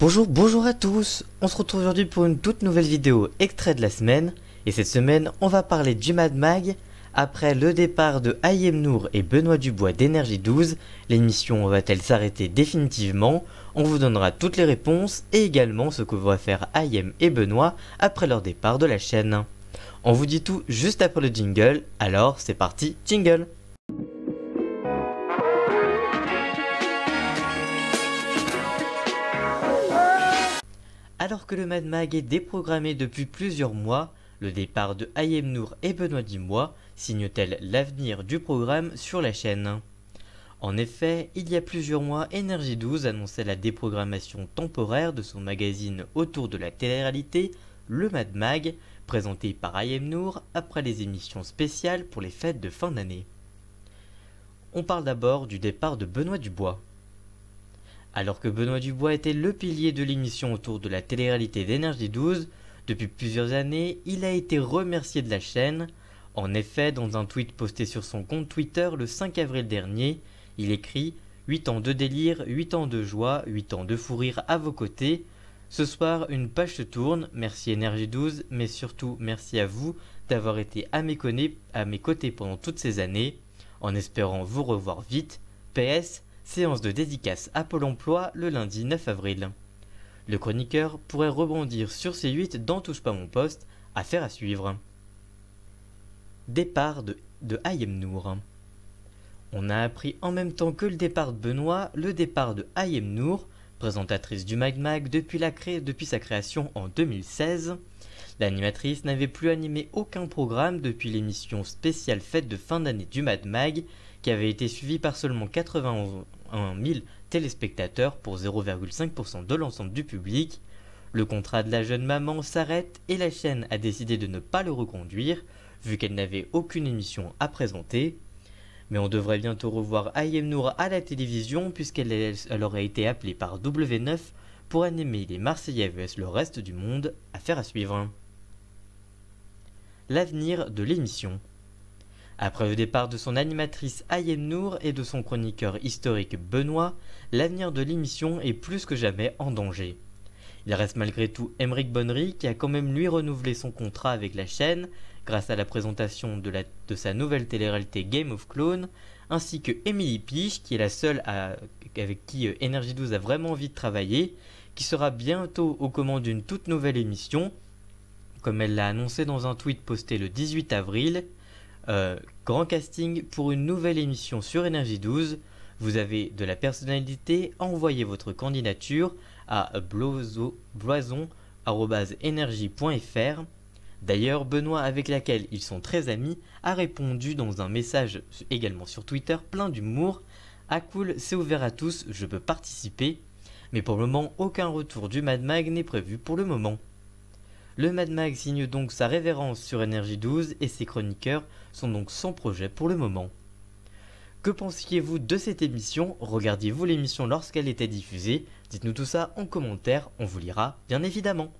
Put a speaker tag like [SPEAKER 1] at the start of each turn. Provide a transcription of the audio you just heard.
[SPEAKER 1] Bonjour à tous. On se retrouve aujourd'hui pour une toute nouvelle vidéo extrait de la semaine. Et cette semaine, on va parler du Mad Mag. Après le départ de Ayem Nour et Benoît Dubois d'Énergie 12, l'émission va-t-elle s'arrêter définitivement? On vous donnera toutes les réponses et également ce que vont faire Ayem et Benoît après leur départ de la chaîne. On vous dit tout juste après le jingle, alors c'est parti, jingle! Alors que le Mad Mag est déprogrammé depuis plusieurs mois, le départ de Ayem Nour et Benoît Dubois signe-t-elle l'avenir du programme sur la chaîne? En effet, il y a plusieurs mois, Énergie 12 annonçait la déprogrammation temporaire de son magazine autour de la télé-réalité, le Mad Mag, présenté par Ayem Nour après les émissions spéciales pour les fêtes de fin d'année. On parle d'abord du départ de Benoît Dubois. Alors que Benoît Dubois était le pilier de l'émission autour de la télé-réalité d'Énergie 12, depuis plusieurs années, il a été remercié de la chaîne. En effet, dans un tweet posté sur son compte Twitter le 5 avril dernier, il écrit « 8 ans de délire, 8 ans de joie, 8 ans de fou rire à vos côtés. Ce soir, une page se tourne, merci Énergie 12, mais surtout merci à vous d'avoir été à mes côtés pendant toutes ces années, en espérant vous revoir vite. PS, séance de dédicace à Pôle emploi le lundi 9 avril. Le chroniqueur pourrait rebondir sur ces 8 dans Touche pas mon poste, affaire à suivre. Départ de Ayem Nour. On a appris en même temps que le départ de Benoît, le départ de Ayem Nour, présentatrice du Mad Mag depuis sa création en 2016. L'animatrice n'avait plus animé aucun programme depuis l'émission spéciale fête de fin d'année du Mad Mag, qui avait été suivie par seulement 81 000 téléspectateurs pour 0,5% de l'ensemble du public. Le contrat de la jeune maman s'arrête et la chaîne a décidé de ne pas le reconduire, vu qu'elle n'avait aucune émission à présenter. Mais on devrait bientôt revoir Ayem Nour à la télévision, puisqu'elle aurait été appelée par W9 pour animer les Marseillais vs le reste du monde, affaire à suivre. L'avenir de l'émission. Après le départ de son animatrice Ayem Nour et de son chroniqueur historique Benoît, l'avenir de l'émission est plus que jamais en danger. Il reste malgré tout Aymeric Bonnery qui a quand même lui renouvelé son contrat avec la chaîne grâce à la présentation de sa nouvelle télé-réalité Game of Clones, ainsi que Émilie Piche qui est la seule avec qui Énergie 12 a vraiment envie de travailler, qui sera bientôt aux commandes d'une toute nouvelle émission, comme elle l'a annoncé dans un tweet posté le 18 avril. Grand casting pour une nouvelle émission sur Énergie 12. Vous avez de la personnalité, envoyez votre candidature à bloison@energie.fr. D'ailleurs, Benoît, avec laquelle ils sont très amis, a répondu dans un message également sur Twitter plein d'humour. Ah cool, c'est ouvert à tous, je peux participer. Mais pour le moment, aucun retour du Mad Mag n'est prévu pour le moment. Le Mad Mag signe donc sa révérence sur Énergie 12 et ses chroniqueurs sont donc sans projet pour le moment. Que pensiez-vous de cette émission? Regardiez-vous l'émission lorsqu'elle était diffusée? Dites-nous tout ça en commentaire, on vous lira bien évidemment.